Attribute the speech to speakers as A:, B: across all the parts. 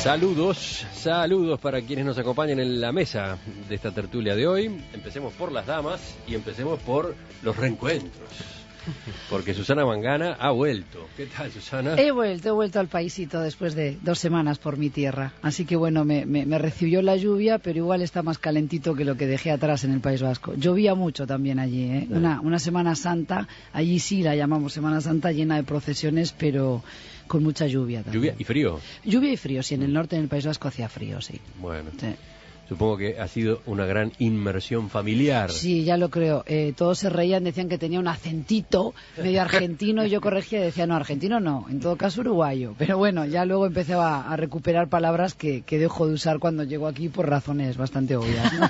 A: Saludos para quienes nos acompañan en la mesa de esta tertulia de hoy. Empecemos por las damas y empecemos por los reencuentros. Porque Susana Mangana ha vuelto. ¿Qué tal, Susana?
B: He vuelto al paisito después de 2 semanas por mi tierra. Así que bueno, me recibió la lluvia, pero igual está más calentito que lo que dejé atrás en el País Vasco. Llovía mucho también allí, ¿eh? Una Semana Santa, allí sí la llamamos Semana Santa, llena de procesiones, pero con mucha lluvia también.
A: ¿Lluvia y frío?
B: Lluvia y frío, sí. En el norte, en el País Vasco, hacía frío, sí.
A: Bueno.
B: Sí.
A: Supongo que ha sido una gran inmersión familiar.
B: Sí, ya lo creo. Todos se reían, decían que tenía un acentito medio argentino y yo corregía y decía, no, argentino no, en todo caso uruguayo. Pero bueno, ya luego empecé a recuperar palabras que dejo de usar cuando llego aquí por razones bastante obvias, ¿no?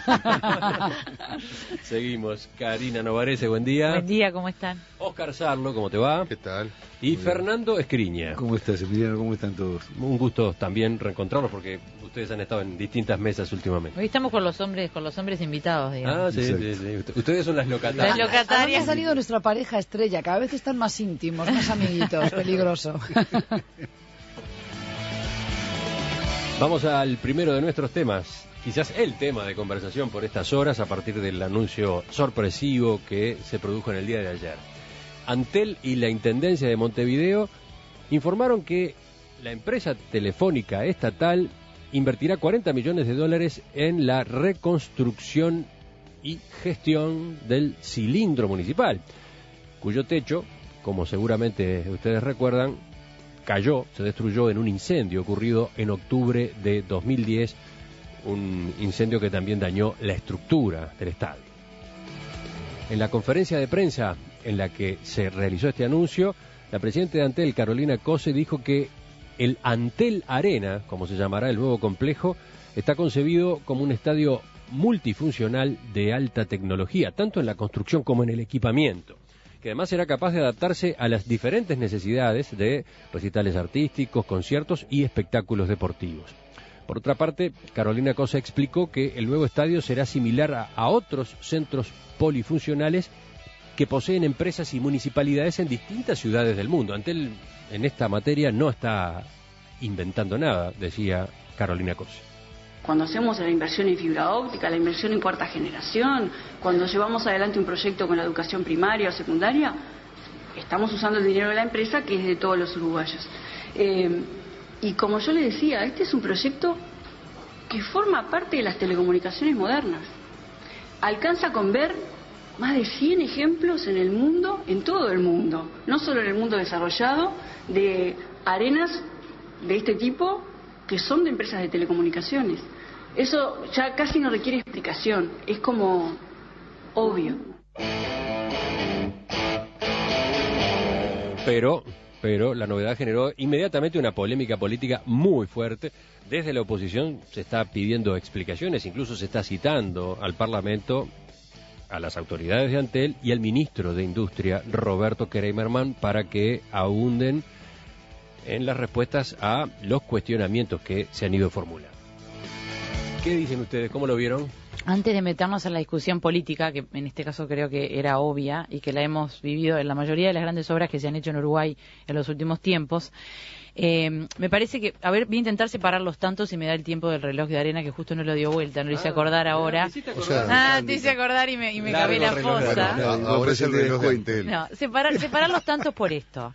A: Seguimos. Karina Novarese, buen día.
C: Buen día, ¿cómo están?
A: Oscar Sarlo, ¿cómo te va?
D: ¿Qué tal?
A: Y
D: Muy
A: Fernando Escriña.
D: ¿Cómo estás, Emiliano? ¿Cómo están todos?
A: Un gusto también reencontrarlos porque ustedes han estado en distintas mesas últimamente.
C: Hoy estamos con los hombres invitados, digamos.
A: Ah, sí. Ustedes son las locatarias.
C: Las locatarias.
B: Ha salido nuestra pareja estrella, cada vez están más íntimos, más amiguitos, peligroso.
A: Vamos al primero de nuestros temas, quizás el tema de conversación por estas horas a partir del anuncio sorpresivo que se produjo en el día de ayer. Antel y la Intendencia de Montevideo informaron que la empresa telefónica estatal invertirá $40 millones en la reconstrucción y gestión del cilindro municipal, cuyo techo, como seguramente ustedes recuerdan, se destruyó en un incendio ocurrido en octubre de 2010, un incendio que también dañó la estructura del estadio. En la conferencia de prensa en la que se realizó este anuncio, la presidenta de Antel, Carolina Cose, dijo que el Antel Arena, como se llamará el nuevo complejo, está concebido como un estadio multifuncional de alta tecnología, tanto en la construcción como en el equipamiento, que además será capaz de adaptarse a las diferentes necesidades de recitales artísticos, conciertos y espectáculos deportivos. Por otra parte, Carolina Cose explicó que el nuevo estadio será similar a otros centros polifuncionales que poseen empresas y municipalidades en distintas ciudades del mundo. Antel en esta materia no está inventando nada, decía Carolina Cose.
E: Cuando hacemos la inversión en fibra óptica, la inversión en cuarta generación, cuando llevamos adelante un proyecto con la educación primaria o secundaria, estamos usando el dinero de la empresa, que es de todos los uruguayos. Y como yo le decía, este es un proyecto que forma parte de las telecomunicaciones modernas. Alcanza con ver más de 100 ejemplos en el mundo, en todo el mundo, no solo en el mundo desarrollado, de arenas de este tipo que son de empresas de telecomunicaciones. Eso ya casi no requiere explicación, es como obvio.
A: Pero la novedad generó inmediatamente una polémica política muy fuerte. Desde la oposición se está pidiendo explicaciones, incluso se está citando al Parlamento, a las autoridades de Antel y al ministro de Industria, Roberto Kreimerman, para que abunden en las respuestas a los cuestionamientos que se han ido formulando. ¿Qué dicen ustedes? ¿Cómo lo vieron?
C: Antes de meternos en la discusión política, que en este caso creo que era obvia y que la hemos vivido en la mayoría de las grandes obras que se han hecho en Uruguay en los últimos tiempos, me parece que, voy a intentar separar los tantos si me da el tiempo del reloj de arena, que justo no lo dio vuelta, no lo hice acordar ahora. Te hice acordar y me cabé la fosa.
D: Ahora es el reloj de Antel.
C: No, separar los tantos por esto.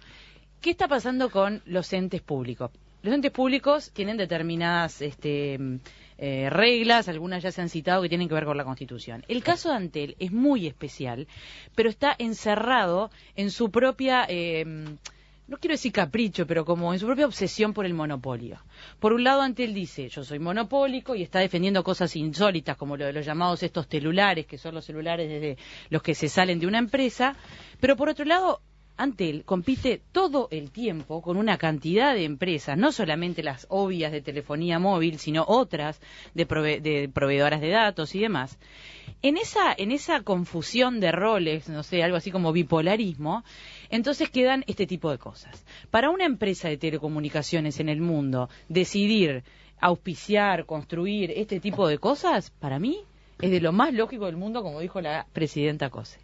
C: ¿Qué está pasando con los entes públicos? Los entes públicos tienen determinadas reglas, algunas ya se han citado que tienen que ver con la Constitución. El caso de Antel es muy especial, pero está encerrado en su propia, no quiero decir capricho, pero como en su propia obsesión por el monopolio. Por un lado, Antel dice, yo soy monopólico y está defendiendo cosas insólitas, como lo de los llamados estos telulares, que son los celulares desde los que se salen de una empresa, pero por otro lado, Antel compite todo el tiempo con una cantidad de empresas, no solamente las obvias de telefonía móvil, sino otras de proveedoras de datos y demás. En esa confusión de roles, no sé, algo así como bipolarismo, entonces quedan este tipo de cosas. Para una empresa de telecomunicaciones en el mundo, decidir auspiciar, construir este tipo de cosas, para mí, es de lo más lógico del mundo, como dijo la presidenta Cose.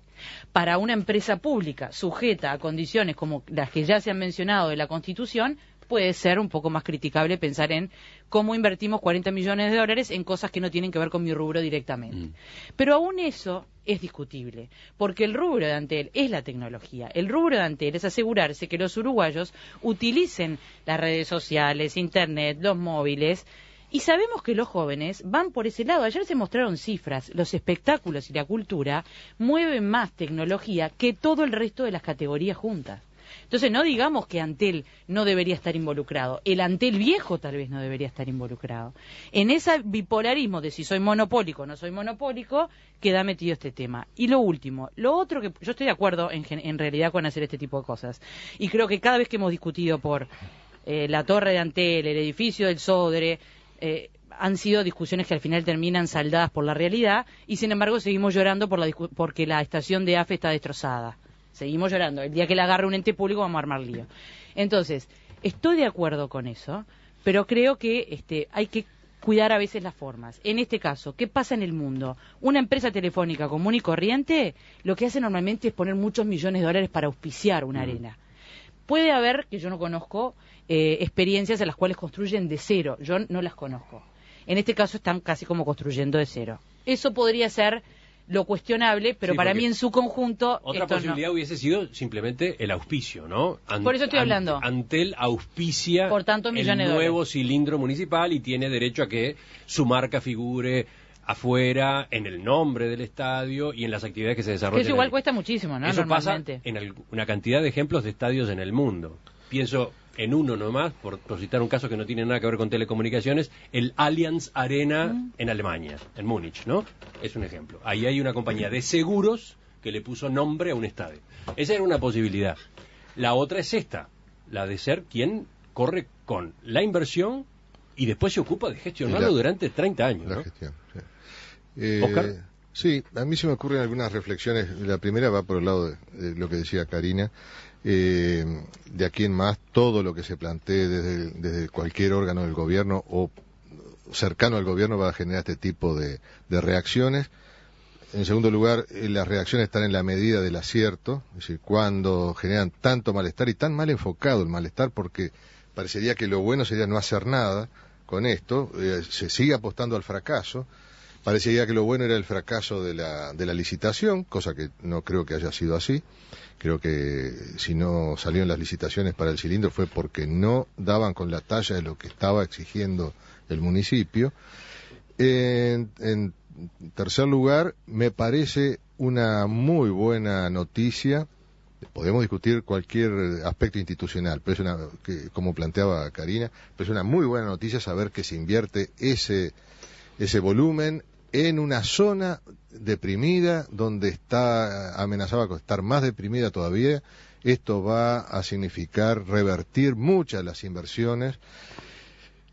C: Para una empresa pública sujeta a condiciones como las que ya se han mencionado de la Constitución, puede ser un poco más criticable pensar en cómo invertimos 40 millones de dólares en cosas que no tienen que ver con mi rubro directamente. Pero aún eso es discutible, porque el rubro de Antel es la tecnología. El rubro de Antel es asegurarse que los uruguayos utilicen las redes sociales, internet, los móviles. Y sabemos que los jóvenes van por ese lado. Ayer se mostraron cifras. Los espectáculos y la cultura mueven más tecnología que todo el resto de las categorías juntas. Entonces, no digamos que Antel no debería estar involucrado. El Antel viejo tal vez no debería estar involucrado. En ese bipolarismo de si soy monopólico o no soy monopólico, queda metido este tema. Y lo último, lo otro que yo estoy de acuerdo en realidad con hacer este tipo de cosas. Y creo que cada vez que hemos discutido por la torre de Antel, el edificio del Sodre, han sido discusiones que al final terminan saldadas por la realidad y sin embargo seguimos llorando porque la estación de AFE está destrozada. Seguimos llorando. El día que la agarre un ente público vamos a armar lío. Entonces, estoy de acuerdo con eso, pero creo que hay que cuidar a veces las formas. En este caso, ¿qué pasa en el mundo? Una empresa telefónica común y corriente lo que hace normalmente es poner muchos millones de dólares para auspiciar una arena. Puede haber, que yo no conozco, experiencias en las cuales construyen de cero. Yo no las conozco. En este caso están casi como construyendo de cero. Eso podría ser lo cuestionable, pero sí, para mí en su conjunto...
A: Otra posibilidad hubiese sido simplemente el auspicio, ¿no?
C: Por eso estoy hablando.
A: Antel auspicia
C: por tanto,
A: el nuevo cilindro municipal y tiene derecho a que su marca figure afuera, en el nombre del estadio y en las actividades que se desarrollan.
C: Que eso igual cuesta muchísimo, ¿no?
A: Eso
C: Normalmente.
A: pasa en una cantidad de ejemplos de estadios en el mundo. Pienso en uno nomás, por citar un caso que no tiene nada que ver con telecomunicaciones, el Allianz Arena en Alemania, en Múnich, ¿no? Es un ejemplo. Ahí hay una compañía de seguros que le puso nombre a un estadio. Esa era una posibilidad. La otra es esta, la de ser quien corre con la inversión y después se ocupa de gestionarlo durante 30 años, ¿no?
D: La gestión, sí.
A: ¿Oscar?
D: Sí, a mí se me ocurren algunas reflexiones. La primera va por el lado de lo que decía Karina. De aquí en más, todo lo que se plantee desde cualquier órgano del gobierno o cercano al gobierno va a generar este tipo de reacciones. En segundo lugar, las reacciones están en la medida del acierto, es decir, cuando generan tanto malestar y tan mal enfocado el malestar, porque parecería que lo bueno sería no hacer nada con esto, se sigue apostando al fracaso. Parecería que lo bueno era el fracaso de la licitación, cosa que no creo que haya sido así. Creo que si no salieron las licitaciones para el cilindro fue porque no daban con la talla de lo que estaba exigiendo el municipio. En tercer lugar, me parece una muy buena noticia. Podemos discutir cualquier aspecto institucional, pero como planteaba Karina, pero es una muy buena noticia saber que se invierte ese volumen en una zona deprimida donde está amenazada con estar más deprimida todavía. Esto va a significar revertir muchas de las inversiones.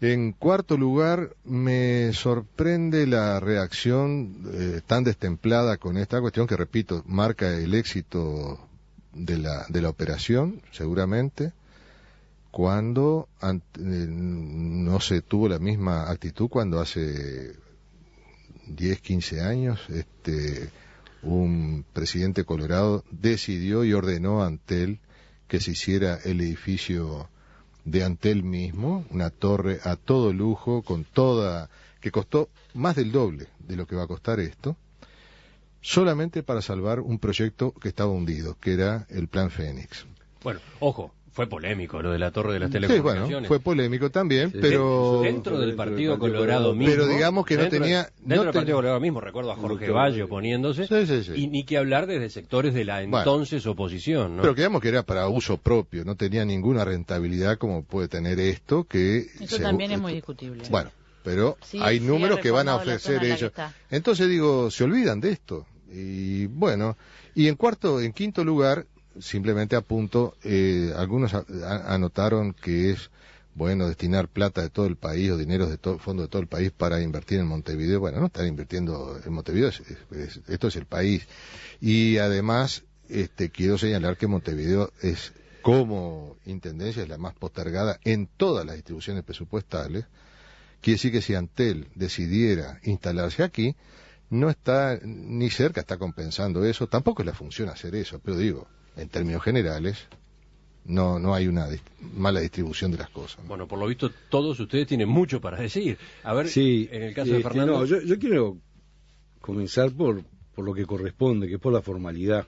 D: En cuarto lugar, me sorprende la reacción tan destemplada con esta cuestión que, repito, marca el éxito de la operación, seguramente, cuando no se tuvo la misma actitud cuando hace 10, 15 años, un presidente colorado decidió y ordenó a Antel que se hiciera el edificio de Antel mismo, una torre a todo lujo, que costó más del doble de lo que va a costar esto, solamente para salvar un proyecto que estaba hundido, que era el Plan Fénix.
A: Bueno, ojo. Fue polémico lo de la torre de las telecomunicaciones.
D: Sí, bueno, fue polémico también, sí,
A: pero... Dentro del Partido Colorado mismo...
D: Pero digamos que
A: dentro del Partido Colorado mismo, recuerdo a Jorge Valle oponiéndose,
D: sí.
A: Y ni que hablar desde sectores de la entonces oposición, ¿no?
D: Pero digamos que era para uso propio, no tenía ninguna rentabilidad como puede tener esto, que...
C: Eso también es muy discutible.
D: Bueno, pero hay números que van a ofrecer ellos. Entonces digo, se olvidan de esto. Y bueno, y en quinto lugar... Simplemente apunto, algunos anotaron que es bueno destinar plata de todo el país o dinero de fondo de todo el país para invertir en Montevideo. Bueno, no están invirtiendo en Montevideo, esto es el país. Y además, quiero señalar que Montevideo es, como intendencia, es la más postergada en todas las distribuciones presupuestales. Quiere decir que si Antel decidiera instalarse aquí, no está ni cerca, está compensando eso. Tampoco es la función hacer eso, pero digo, en términos generales, no hay una mala distribución de las cosas.
A: Bueno, por lo visto todos ustedes tienen mucho para decir. A ver,
F: sí,
A: en el caso de Fernando...
F: No, yo quiero comenzar por lo que corresponde, que es por la formalidad.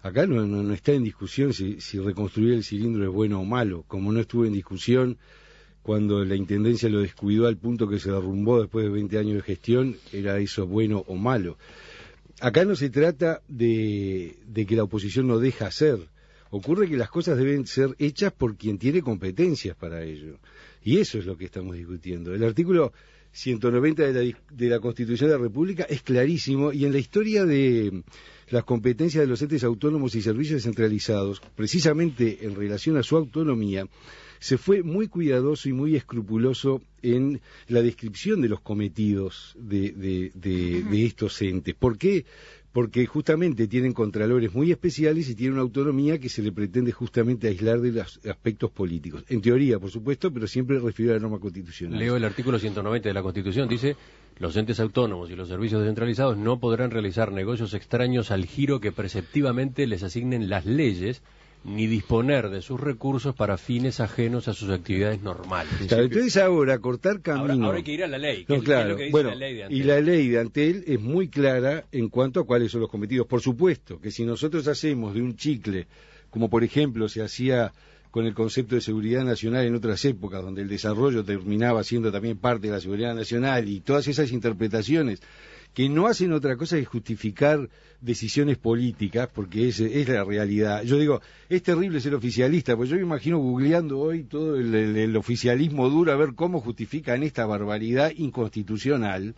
F: Acá no está en discusión si reconstruir el cilindro es bueno o malo, como no estuvo en discusión cuando la Intendencia lo descuidó al punto que se derrumbó después de 20 años de gestión, era eso bueno o malo. Acá no se trata de que la oposición no deja hacer. Ocurre que las cosas deben ser hechas por quien tiene competencias para ello. Y eso es lo que estamos discutiendo. El artículo 190 de la Constitución de la República es clarísimo, y en la historia de las competencias de los entes autónomos y servicios descentralizados, precisamente en relación a su autonomía, se fue muy cuidadoso y muy escrupuloso en la descripción de los cometidos de estos entes. ¿Por qué? Porque justamente tienen contralores muy especiales y tienen una autonomía que se le pretende justamente aislar de los aspectos políticos. En teoría, por supuesto, pero siempre refirió a la norma constitucional.
A: Leo el artículo 190 de la Constitución, dice: los entes autónomos y los servicios descentralizados no podrán realizar negocios extraños al giro que preceptivamente les asignen las leyes, ni disponer de sus recursos para fines ajenos a sus actividades normales.
F: Claro, entonces ahora cortar camino...
A: Ahora hay que ir a la ley.
F: No, claro,
A: ¿Qué es lo que dice
F: bueno,
A: la ley de Antel?
F: y la ley de Antel es muy clara en cuanto a cuáles son los cometidos. Por supuesto que si nosotros hacemos de un chicle, como por ejemplo se hacía con el concepto de seguridad nacional en otras épocas, donde el desarrollo terminaba siendo también parte de la seguridad nacional, y todas esas interpretaciones que no hacen otra cosa que justificar decisiones políticas, porque es la realidad. Yo digo, es terrible ser oficialista, pues yo me imagino googleando hoy todo el oficialismo duro a ver cómo justifican esta barbaridad inconstitucional.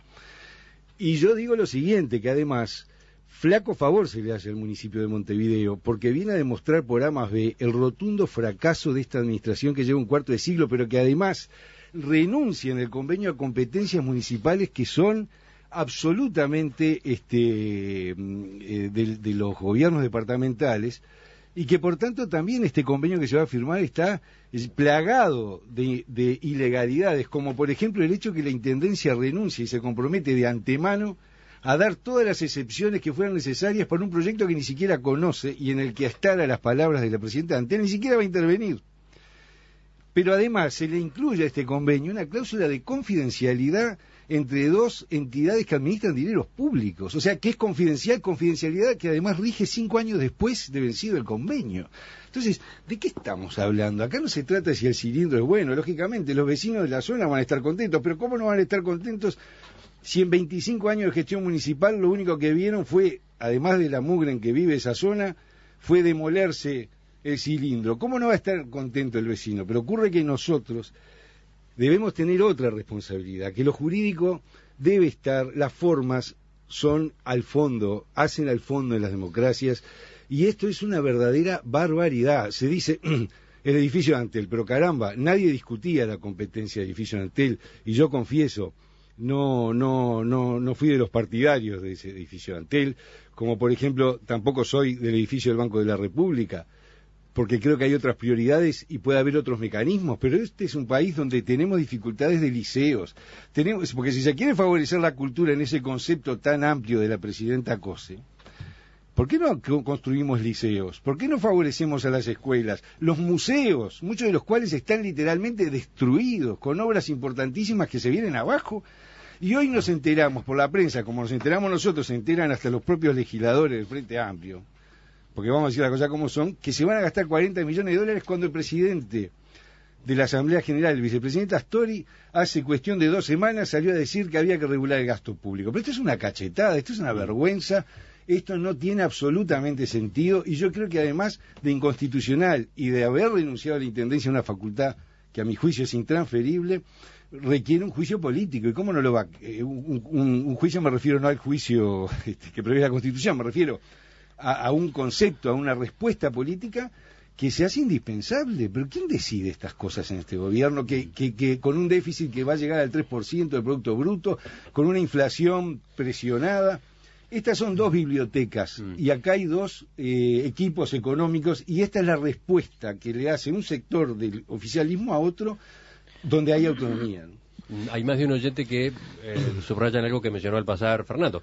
F: Y yo digo lo siguiente, que además flaco favor se le hace al municipio de Montevideo, porque viene a demostrar por A más B el rotundo fracaso de esta administración que lleva un cuarto de siglo, pero que además renuncia en el convenio a competencias municipales que son absolutamente de los gobiernos departamentales, y que por tanto también este convenio que se va a firmar está plagado de ilegalidades, como por ejemplo el hecho que la Intendencia renuncia y se compromete de antemano a dar todas las excepciones que fueran necesarias para un proyecto que ni siquiera conoce y en el que, hasta las palabras de la presidenta Antel, ni siquiera va a intervenir. Pero además se le incluye a este convenio una cláusula de confidencialidad entre dos entidades que administran dineros públicos, o sea que es confidencialidad que además rige 5 años después de vencido el convenio. Entonces, ¿de qué estamos hablando? Acá no se trata de si el cilindro es bueno, lógicamente los vecinos de la zona van a estar contentos, pero ¿cómo no van a estar contentos si en 25 años de gestión municipal lo único que vieron fue, además de la mugre en que vive esa zona, fue demolerse el cilindro? ¿Cómo no va a estar contento el vecino? Pero ocurre que nosotros debemos tener otra responsabilidad, que lo jurídico debe estar, las formas son al fondo, hacen al fondo en las democracias, y esto es una verdadera barbaridad. Se dice el edificio de Antel, pero caramba, nadie discutía la competencia del edificio de Antel, y yo confieso, no fui de los partidarios de ese edificio de Antel, como por ejemplo tampoco soy del edificio del Banco de la República, porque creo que hay otras prioridades y puede haber otros mecanismos, pero este es un país donde tenemos dificultades de liceos, porque si se quiere favorecer la cultura en ese concepto tan amplio de la presidenta Cose, ¿por qué no construimos liceos? ¿Por qué no favorecemos a las escuelas? Los museos, muchos de los cuales están literalmente destruidos, con obras importantísimas que se vienen abajo, y hoy nos enteramos por la prensa, como nos enteramos nosotros, se enteran hasta los propios legisladores del Frente Amplio, porque vamos a decir las cosas como son, que se van a gastar $40 millones cuando el presidente de la Asamblea General, el vicepresidente Astori, hace cuestión de 2 semanas salió a decir que había que regular el gasto público. Pero esto es una cachetada, esto es una vergüenza, esto no tiene absolutamente sentido, y yo creo que además de inconstitucional y de haber renunciado a la Intendencia a una facultad que a mi juicio es intransferible, requiere un juicio político. ¿Y cómo no lo va? Un juicio, me refiero no al juicio que prevé la Constitución, me refiero a un concepto, a una respuesta política que se hace indispensable. Pero ¿quién decide estas cosas en este gobierno? Que con un déficit que va a llegar al 3% del Producto Bruto, con una inflación presionada. Estas son 2 bibliotecas y acá hay 2 equipos económicos, y esta es la respuesta que le hace un sector del oficialismo a otro donde hay autonomía, ¿no?
A: Hay más de un oyente que subrayan algo que mencionó al pasar Fernando.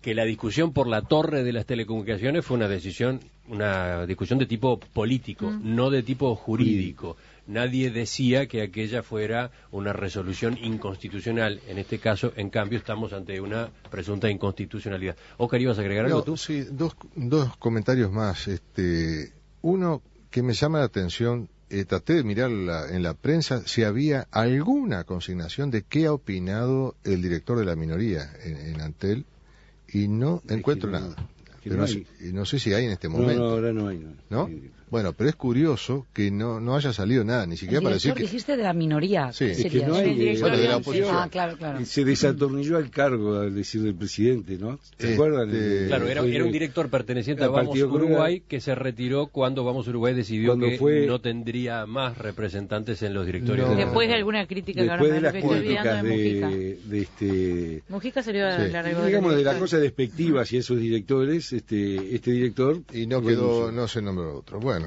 A: que la discusión por la torre de las telecomunicaciones fue una discusión de tipo político, no de tipo jurídico. Nadie decía que aquella fuera una resolución inconstitucional. En este caso, en cambio, estamos ante una presunta inconstitucionalidad. Oscar, ¿ibas a agregar algo tú?
D: Sí, dos comentarios más. Uno que me llama la atención, traté de mirar en la prensa si había alguna consignación de qué ha opinado el director de la minoría en Antel, y no encuentro nada. Pero no sé si hay en este momento.
F: No, ahora no hay.
D: ¿No? Bueno, pero es curioso que no haya salido nada, ni siquiera para decir que...
B: dijiste de la minoría.
D: Sí,
F: es que no hay...
D: Bueno, de la oposición.
B: Claro.
F: Se desatornilló al cargo, al decir del presidente, ¿no? ¿Se acuerdan?
A: Claro, era un director perteneciente a Vamos Uruguay que se retiró cuando Vamos Uruguay decidió que no tendría más representantes en los directorios.
C: Después de alguna crítica
F: después de las
C: críticas
F: de
C: Mujica salió a la regla.
F: Digamos, de la cosa despectiva hacia esos directores, este director...
D: Y no quedó, no se nombró otro. Bueno,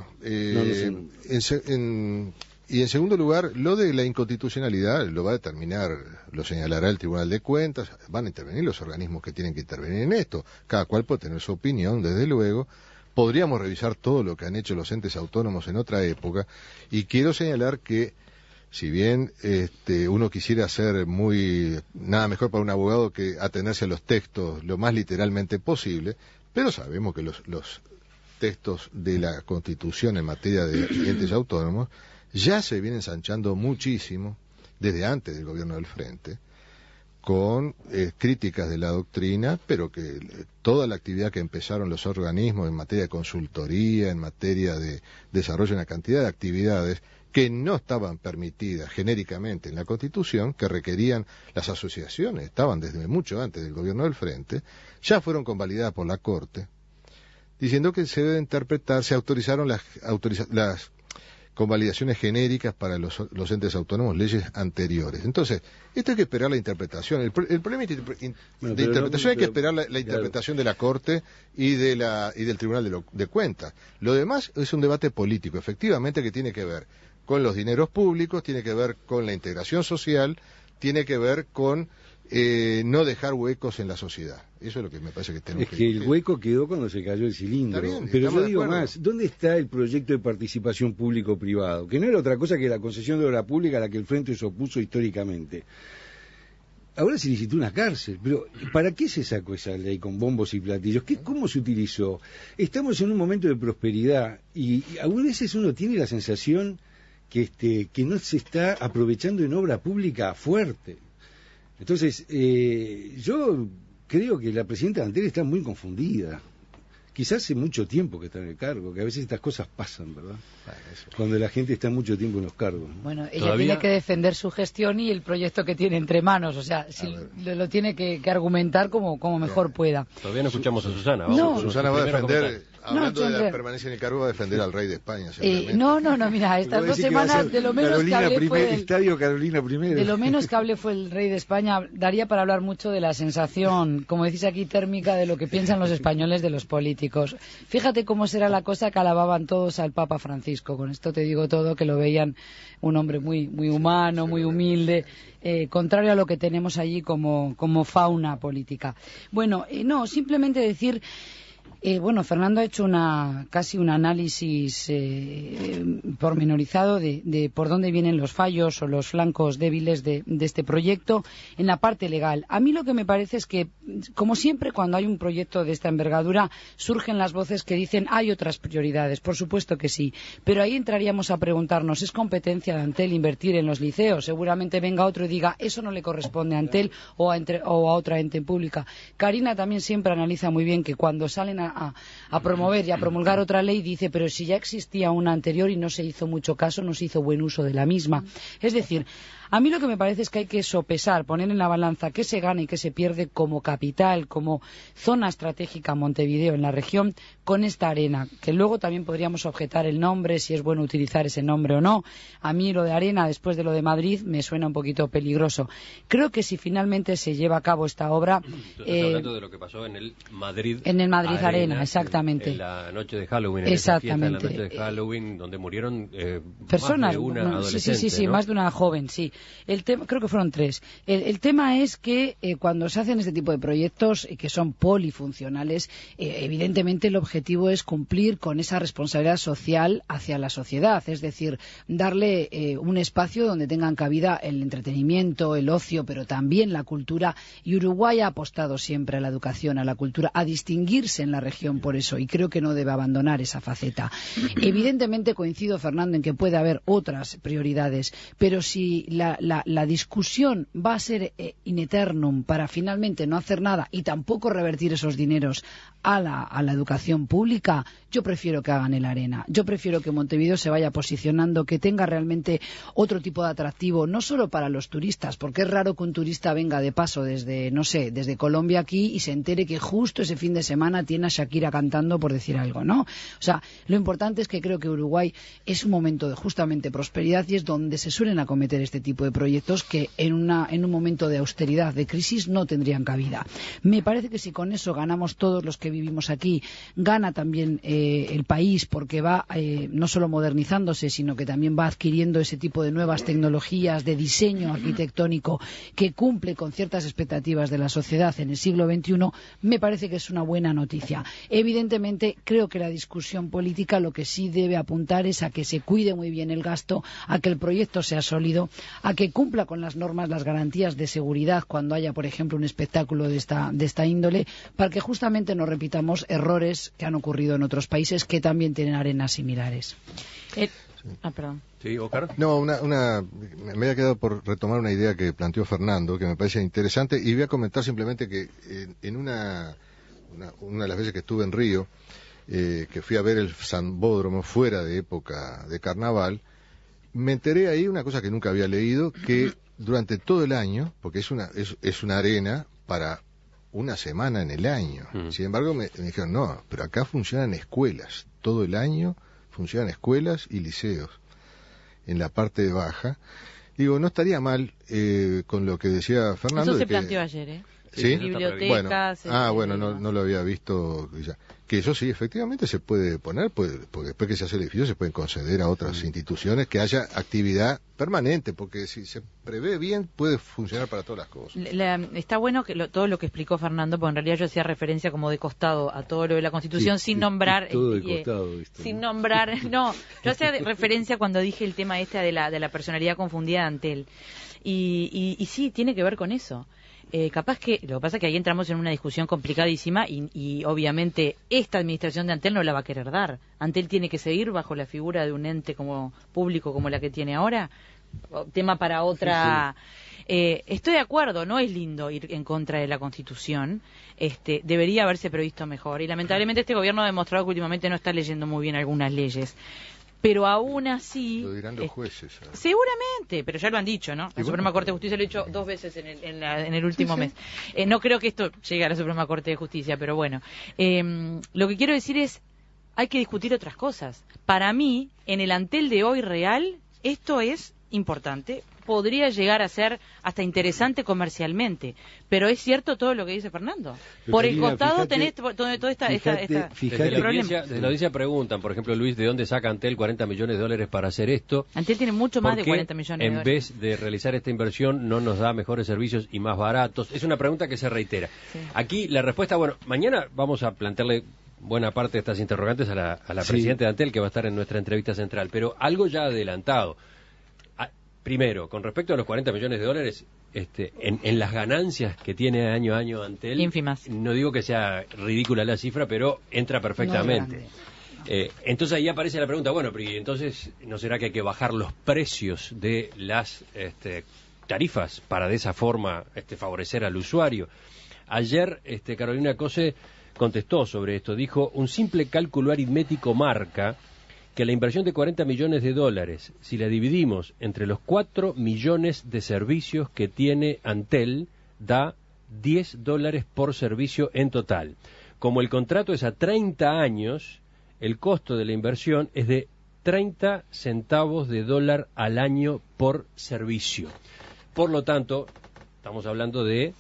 D: y en segundo lugar, lo de la inconstitucionalidad lo va a determinar, lo señalará el Tribunal de Cuentas, van a intervenir los organismos que tienen que intervenir en esto, cada cual puede tener su opinión, desde luego. Podríamos revisar todo lo que han hecho los entes autónomos en otra época, y quiero señalar que si bien uno quisiera ser nada mejor para un abogado que atenerse a los textos lo más literalmente posible, pero sabemos que los textos de la Constitución en materia de entes autónomos ya se vienen ensanchando muchísimo desde antes del gobierno del Frente, con críticas de la doctrina, pero que toda la actividad que empezaron los organismos en materia de consultoría, en materia de desarrollo de una cantidad de actividades que no estaban permitidas genéricamente en la Constitución, que requerían las asociaciones, estaban desde mucho antes del gobierno del Frente, ya fueron convalidadas por la Corte, diciendo que se debe interpretar, se autorizaron las convalidaciones genéricas para los entes autónomos, leyes anteriores. Entonces, esto hay que esperar la interpretación. El problema de interpretación hay que esperar la interpretación de la Corte y del Tribunal de Cuentas. Lo demás es un debate político, efectivamente, que tiene que ver con los dineros públicos, tiene que ver con la integración social, tiene que ver con no dejar huecos en la sociedad. Eso es lo que me parece que tenemos que...
F: Es que el hueco quedó cuando se cayó el cilindro.
D: Bien,
F: pero yo digo más, ¿dónde está el proyecto de participación público-privado? Que no era otra cosa que la concesión de obra pública a la que el Frente se opuso históricamente. Ahora se licitó una cárcel, pero ¿para qué se sacó esa ley con bombos y platillos? ¿Cómo se utilizó? Estamos en un momento de prosperidad y a veces uno tiene la sensación que no se está aprovechando en obra pública fuerte. Entonces, yo creo que la presidenta Antel está muy confundida. Quizás hace mucho tiempo que está en el cargo, que a veces estas cosas pasan, ¿verdad? Cuando la gente está mucho tiempo en los cargos, ¿no?
B: Bueno, ella tiene que defender su gestión y el proyecto que tiene entre manos, o sea, lo tiene que argumentar como mejor pueda.
A: Todavía no escuchamos a Susana.
D: Susana va a defender, hablando de la permanencia en el cargo, va a defender al rey de España.
B: No, mira, estas 2 semanas de lo menos que hablé fue
F: Estadio Carolina I.
B: De lo menos que hablé fue el rey de España. Daría para hablar mucho de la sensación, como decís aquí, térmica de lo que piensan los españoles de los políticos. Fíjate cómo será la cosa que alababan todos al Papa Francisco. Con esto te digo todo, que lo veían un hombre muy humano, muy humilde, contrario a lo que tenemos allí como fauna política. Bueno, simplemente decir... Fernando ha hecho casi un análisis pormenorizado de por dónde vienen los fallos o los flancos débiles de este proyecto en la parte legal. A mí lo que me parece es que, como siempre, cuando hay un proyecto de esta envergadura, surgen las voces que dicen hay otras prioridades. Por supuesto que sí, pero ahí entraríamos a preguntarnos, ¿es competencia de Antel invertir en los liceos? Seguramente venga otro y diga, eso no le corresponde a Antel o a otra ente pública. Karina también siempre analiza muy bien que cuando salen a promover y a promulgar otra ley, dice, pero si ya existía una anterior y no se hizo mucho caso, no se hizo buen uso de la misma. Es decir, a mí lo que me parece es que hay que sopesar, poner en la balanza qué se gana y qué se pierde como capital, como zona estratégica Montevideo en la región, con esta arena, que luego también podríamos objetar el nombre, si es bueno utilizar ese nombre o no. A mí lo de arena, después de lo de Madrid, me suena un poquito peligroso. Creo que si finalmente se lleva a cabo esta obra...
A: Estás hablando de lo que pasó en el Madrid...
B: En el Madrid Arena, exactamente.
A: En la noche de Halloween,
B: exactamente.
A: En la noche de Halloween, donde murieron
B: personas,
A: más de una adolescente,
B: sí,
A: ¿no?
B: Más de una joven, sí. El tema, creo que fueron 3. El tema es que cuando se hacen este tipo de proyectos que son polifuncionales, evidentemente el objetivo es cumplir con esa responsabilidad social hacia la sociedad, es decir, darle un espacio donde tengan cabida el entretenimiento, el ocio, pero también la cultura. Y Uruguay ha apostado siempre a la educación, a la cultura, a distinguirse en la región por eso, y creo que no debe abandonar esa faceta. Evidentemente coincido, Fernando, en que puede haber otras prioridades, pero si la discusión va a ser in eternum para finalmente no hacer nada y tampoco revertir esos dineros a la educación pública, yo prefiero que hagan el Arena. Yo prefiero que Montevideo se vaya posicionando, que tenga realmente otro tipo de atractivo, no solo para los turistas, porque es raro que un turista venga de paso desde, no sé, desde Colombia aquí y se entere que justo ese fin de semana tiene a Shakira cantando, por decir algo, ¿no? O sea, lo importante es que creo que Uruguay es un momento de justamente prosperidad y es donde se suelen acometer este tipo de proyectos que en un momento de austeridad, de crisis, no tendrían cabida. Me parece que si con eso ganamos todos los que vivimos aquí, gana también el país, porque va no solo modernizándose, sino que también va adquiriendo ese tipo de nuevas tecnologías de diseño arquitectónico que cumple con ciertas expectativas de la sociedad en el siglo XXI. Me parece que es una buena noticia. Evidentemente, creo que la discusión política lo que sí debe apuntar es a que se cuide muy bien el gasto, a que el proyecto sea sólido, a que cumpla con las normas, las garantías de seguridad cuando haya, por ejemplo, un espectáculo de esta índole, para que justamente no repitamos errores que han ocurrido en otros países que también tienen arenas similares.
C: Perdón.
A: Sí, Óscar.
D: No, me había quedado por retomar una idea que planteó Fernando, que me parece interesante, y voy a comentar simplemente que en una de las veces que estuve en Río, que fui a ver el Sambódromo fuera de época de carnaval, me enteré ahí una cosa que nunca había leído, que durante todo el año, porque es una arena para una semana en el año. Sin embargo, me dijeron, no, pero acá funcionan escuelas, todo el año funcionan escuelas y liceos, en la parte baja. Digo, no estaría mal con lo que decía Fernando.
C: Eso se planteó ayer, ¿eh?
D: ¿Sí?
C: Bibliotecas.
D: Bueno, no lo había visto. Que eso sí, efectivamente se puede poner, porque después que se hace el edificio se pueden conceder a otras instituciones que haya actividad permanente, porque si se prevé bien puede funcionar para todas las cosas.
C: Está bueno que todo lo que explicó Fernando, porque en realidad yo hacía referencia como de costado a todo lo de la Constitución, sin nombrar...
F: Todo de costado,
C: sin nombrar... No, yo hacía referencia cuando dije el tema de la personalidad confundida de Antel. Y sí, tiene que ver con eso. Capaz que, lo que pasa es que ahí entramos en una discusión complicadísima y obviamente esta administración de Antel no la va a querer dar. Antel tiene que seguir bajo la figura de un ente como público como la que tiene ahora. Tema para otra... Sí. Estoy de acuerdo, no es lindo ir en contra de la Constitución, debería haberse previsto mejor y lamentablemente este gobierno ha demostrado que últimamente no está leyendo muy bien algunas leyes. Pero aún así...
D: Lo dirán los jueces.
C: Seguramente, pero ya lo han dicho, ¿no? La Suprema Corte de Justicia lo ha dicho 2 veces en el último mes. No creo que esto llegue a la Suprema Corte de Justicia, pero bueno. Lo que quiero decir es, hay que discutir otras cosas. Para mí, en el Antel de hoy real, esto es importante. Podría llegar a ser hasta interesante comercialmente, pero es cierto todo lo que dice Fernando.
F: Pero
C: por
F: Karina,
C: el costado
F: fíjate,
C: tenés toda esta
A: Desde la audiencia preguntan, por ejemplo, Luis, ¿de dónde saca Antel 40 millones de dólares para hacer esto?
C: Antel tiene mucho más de 40 millones de dólares.
A: En vez de realizar esta inversión, no nos da mejores servicios y más baratos. Es una pregunta que se reitera. Sí. Aquí la respuesta, bueno, mañana vamos a plantearle buena parte de estas interrogantes a la presidenta de Antel, que va a estar en nuestra entrevista central, pero algo ya adelantado. Primero, con respecto a los 40 millones de dólares, en las ganancias que tiene año a año Antel,
C: ínfimas.
A: No digo que sea ridícula la cifra, pero entra perfectamente. Entonces ahí aparece la pregunta, bueno, pero entonces, ¿no será que hay que bajar los precios de las tarifas para de esa forma favorecer al usuario? Ayer Carolina Cose contestó sobre esto, dijo, un simple cálculo aritmético marca que la inversión de 40 millones de dólares, si la dividimos entre los 4 millones de servicios que tiene Antel, da $10 por servicio en total. Como el contrato es a 30 años, el costo de la inversión es de 30 centavos de dólar al año por servicio. Por lo tanto, estamos hablando ¿de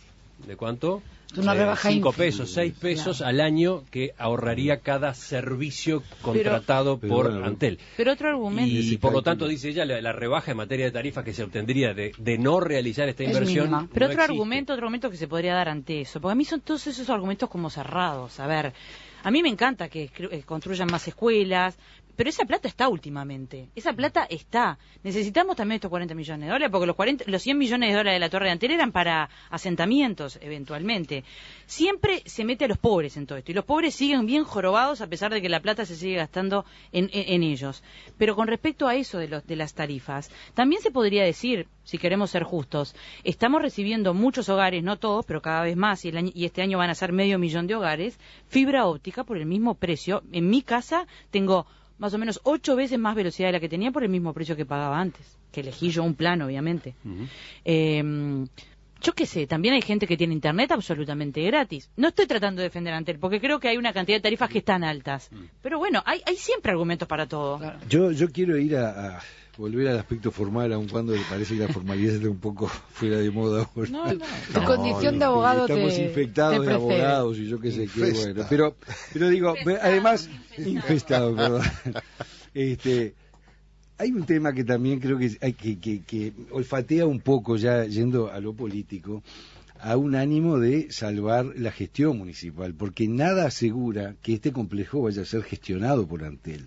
A: cuánto?
B: una rebaja
A: 5 pesos, 6 pesos al año que ahorraría cada servicio contratado por Antel.
C: Pero otro argumento...
A: Y por lo tanto, dice ella, la rebaja en materia de tarifas que se obtendría de no realizar esta inversión...
C: Mínima. Pero
A: no
C: otro
A: existe.
C: argumento que se podría dar ante eso, porque a mí son todos esos argumentos como cerrados. A ver, a mí me encanta que construyan más escuelas, pero esa plata está últimamente. Esa plata está. Necesitamos también estos 40 millones de dólares, porque los 100 millones de dólares de la Torre de Antel eran para asentamientos, eventualmente. Siempre se mete a los pobres en todo esto, y los pobres siguen bien jorobados a pesar de que la plata se sigue gastando en ellos. Pero con respecto a eso de las tarifas, también se podría decir, si queremos ser justos, estamos recibiendo muchos hogares, no todos, pero cada vez más, y este año van a ser 500.000 de hogares, fibra óptica por el mismo precio. En mi casa tengo más o menos 8 veces más velocidad de la que tenía por el mismo precio que pagaba antes, que elegí yo un plan, obviamente. Yo qué sé, también hay gente que tiene internet absolutamente gratis. No estoy tratando de defender a Antel, porque creo que hay una cantidad de tarifas que están altas. Pero bueno, hay siempre argumentos para todo.
B: Claro.
F: Yo quiero ir a volver al aspecto formal, aun cuando le parece que la formalidad está un poco fuera de moda ahora.
B: Tu condición de abogado
F: estamos infectados de abogados y yo qué sé qué, bueno. Pero digo, además, infestado, perdón. Hay un tema que también creo que hay que olfatea un poco, ya yendo a lo político, a un ánimo de salvar la gestión municipal, porque nada asegura que este complejo vaya a ser gestionado por Antel.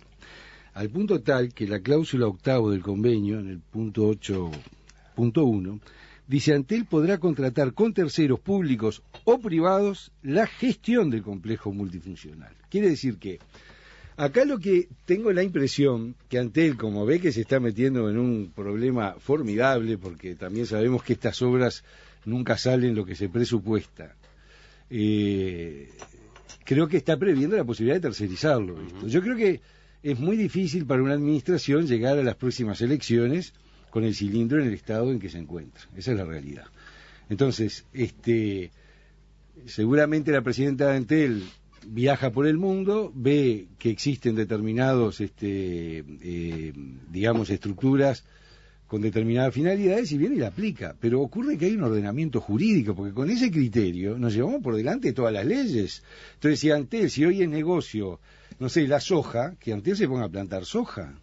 F: Al punto tal que la cláusula 8º del convenio, en el punto 8.1, dice: Antel podrá contratar con terceros públicos o privados la gestión del complejo multifuncional. Quiere decir que acá lo que tengo la impresión que Antel, como ve que se está metiendo en un problema formidable, porque también sabemos que estas obras nunca salen lo que se presupuesta, creo que está previendo la posibilidad de tercerizarlo. Yo creo que es muy difícil para una administración llegar a las próximas elecciones con el cilindro en el estado en que se encuentra. Esa es la realidad. Entonces, seguramente la presidenta de Antel viaja por el mundo, ve que existen determinados, digamos, estructuras con determinadas finalidades y viene y la aplica. Pero ocurre que hay un ordenamiento jurídico, porque con ese criterio nos llevamos por delante todas las leyes. Entonces, si Antel, si hoy es negocio, no sé, la soja, que Antel se ponga a plantar soja.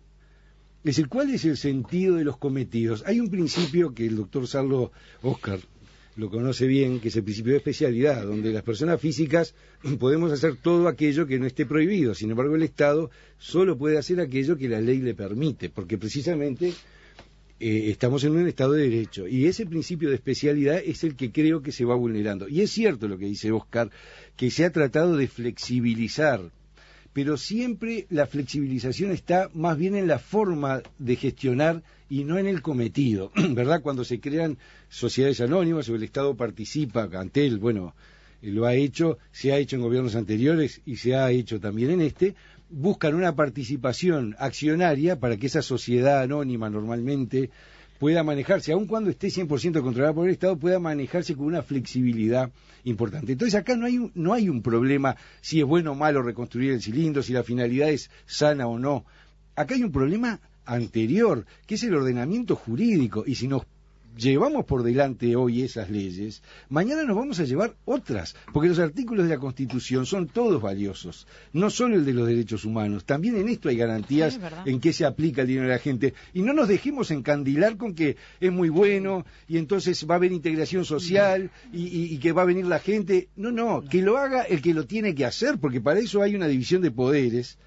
F: Es decir, ¿cuál es el sentido de los cometidos? Hay un principio que el doctor Sarlo Oscar lo conoce bien, que es el principio de especialidad, donde las personas físicas podemos hacer todo aquello que no esté prohibido. Sin embargo, el Estado solo puede hacer aquello que la ley le permite, porque precisamente estamos en un Estado de Derecho. Y ese principio de especialidad es el que creo que se va vulnerando. Y es cierto lo que dice Oscar, que se ha tratado de flexibilizar, pero siempre la flexibilización está más bien en la forma de gestionar y no en el cometido, ¿verdad? Cuando se crean sociedades anónimas o el Estado participa, Antel, bueno, lo ha hecho, se ha hecho en gobiernos anteriores y se ha hecho también en buscan una participación accionaria para que esa sociedad anónima normalmente pueda manejarse, aun cuando esté 100% controlada por el Estado, pueda manejarse con una flexibilidad importante. Entonces acá no hay un problema si es bueno o malo reconstruir el cilindro, si la finalidad es sana o no. Acá hay un problema anterior, que es el ordenamiento jurídico, y si nos llevamos por delante hoy esas leyes, mañana nos vamos a llevar otras, porque los artículos de la Constitución son todos valiosos, no solo el de los derechos humanos, también en esto hay garantías en qué se aplica el dinero de la gente, y no nos dejemos encandilar con que es muy bueno, y entonces va a haber integración social, y que va a venir la gente, no, que lo haga el que lo tiene que hacer, porque para eso hay una división de poderes,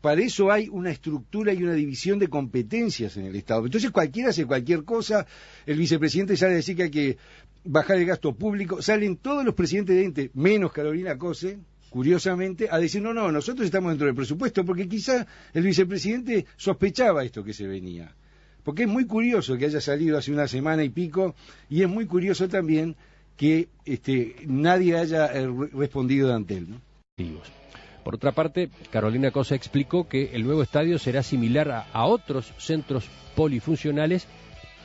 F: para eso hay una estructura y una división de competencias en el Estado. Entonces cualquiera hace cualquier cosa, el vicepresidente sale a decir que hay que bajar el gasto público, salen todos los presidentes de ente, menos Carolina Cose, curiosamente, a decir, no, nosotros estamos dentro del presupuesto, porque quizá el vicepresidente sospechaba esto que se venía. Porque es muy curioso que haya salido hace una semana y pico, y es muy curioso también que nadie haya respondido de Antel, ¿no?
A: Por otra parte, Carolina Cose explicó que el nuevo estadio será similar a otros centros polifuncionales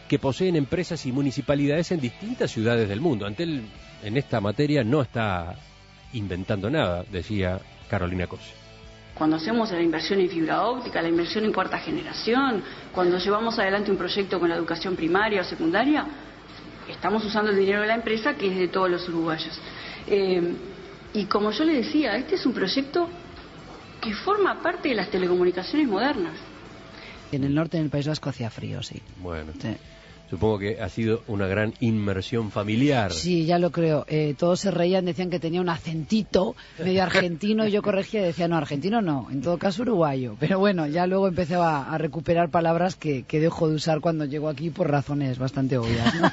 A: que poseen empresas y municipalidades en distintas ciudades del mundo. Antel en esta materia no está inventando nada, decía Carolina Cose.
E: Cuando hacemos la inversión en fibra óptica, la inversión en cuarta generación, cuando llevamos adelante un proyecto con la educación primaria o secundaria, estamos usando el dinero de la empresa que es de todos los uruguayos. Y como yo le decía, este es un proyecto que forma parte de las telecomunicaciones modernas.
B: En el norte del País Vasco hacía frío, sí.
A: Bueno.
B: Sí.
A: Supongo que ha sido una gran inmersión familiar.
B: Sí, ya lo creo. Todos se reían, decían que tenía un acentito medio argentino y yo corregía y decía, no, argentino no, en todo caso uruguayo. Pero bueno, ya luego empecé a recuperar palabras que dejo de usar cuando llego aquí por razones bastante obvias, ¿no?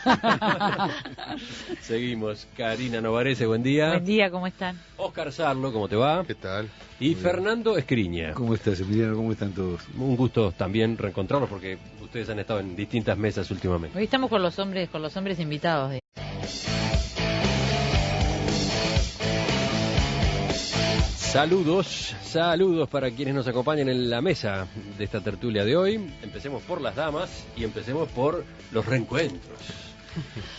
A: Seguimos. Karina Novarese, buen día.
C: Buen día, ¿cómo están?
A: Óscar Sarlo, ¿cómo te va?
D: ¿Qué tal?
A: Y Fernando Escriña.
F: ¿Cómo estás, Emiliano? ¿Cómo están todos?
A: Un gusto también reencontrarlos porque ustedes han estado en distintas mesas últimamente.
C: Hoy estamos con los hombres invitados.
A: Saludos para quienes nos acompañan en la mesa de esta tertulia de hoy. Empecemos por las damas y empecemos por los reencuentros.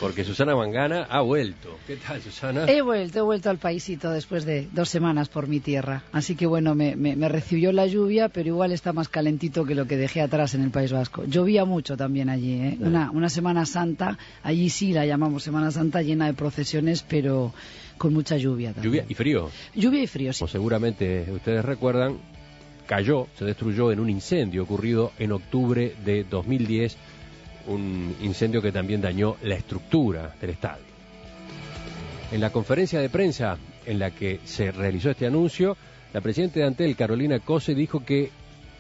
A: Porque Susana Mangana ha vuelto. ¿Qué tal, Susana?
B: He vuelto al paísito después de 2 semanas por mi tierra. Así que bueno, me recibió la lluvia, pero igual está más calentito que lo que dejé atrás en el País Vasco. Llovía mucho también allí, ¿eh? Una Semana Santa, allí sí la llamamos Semana Santa, llena de procesiones, pero con mucha lluvia también.
A: Lluvia y frío.
B: Lluvia y frío, sí.
A: Como seguramente ustedes recuerdan, se destruyó en un incendio ocurrido en octubre de 2010, un incendio que también dañó la estructura del estadio. En la conferencia de prensa en la que se realizó este anuncio, la presidenta de Antel, Carolina Cose, dijo que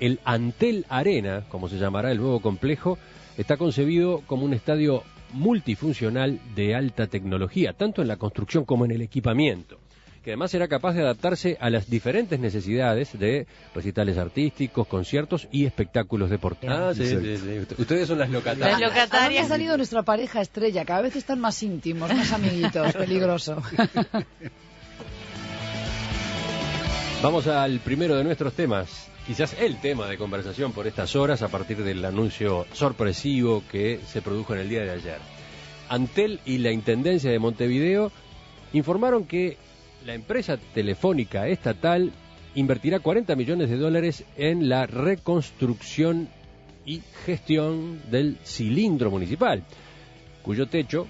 A: el Antel Arena, como se llamará el nuevo complejo, está concebido como un estadio multifuncional de alta tecnología, tanto en la construcción como en el equipamiento, que además será capaz de adaptarse a las diferentes necesidades de recitales artísticos, conciertos y espectáculos deportivos. Sí. Ustedes son las locatarias.
C: Las locatarias.
B: Ha salido nuestra pareja estrella, cada vez están más íntimos, más amiguitos, peligroso.
A: Vamos al primero de nuestros temas, quizás el tema de conversación por estas horas a partir del anuncio sorpresivo que se produjo en el día de ayer. Antel y la Intendencia de Montevideo informaron que la empresa telefónica estatal invertirá $40 millones en la reconstrucción y gestión del cilindro municipal, cuyo techo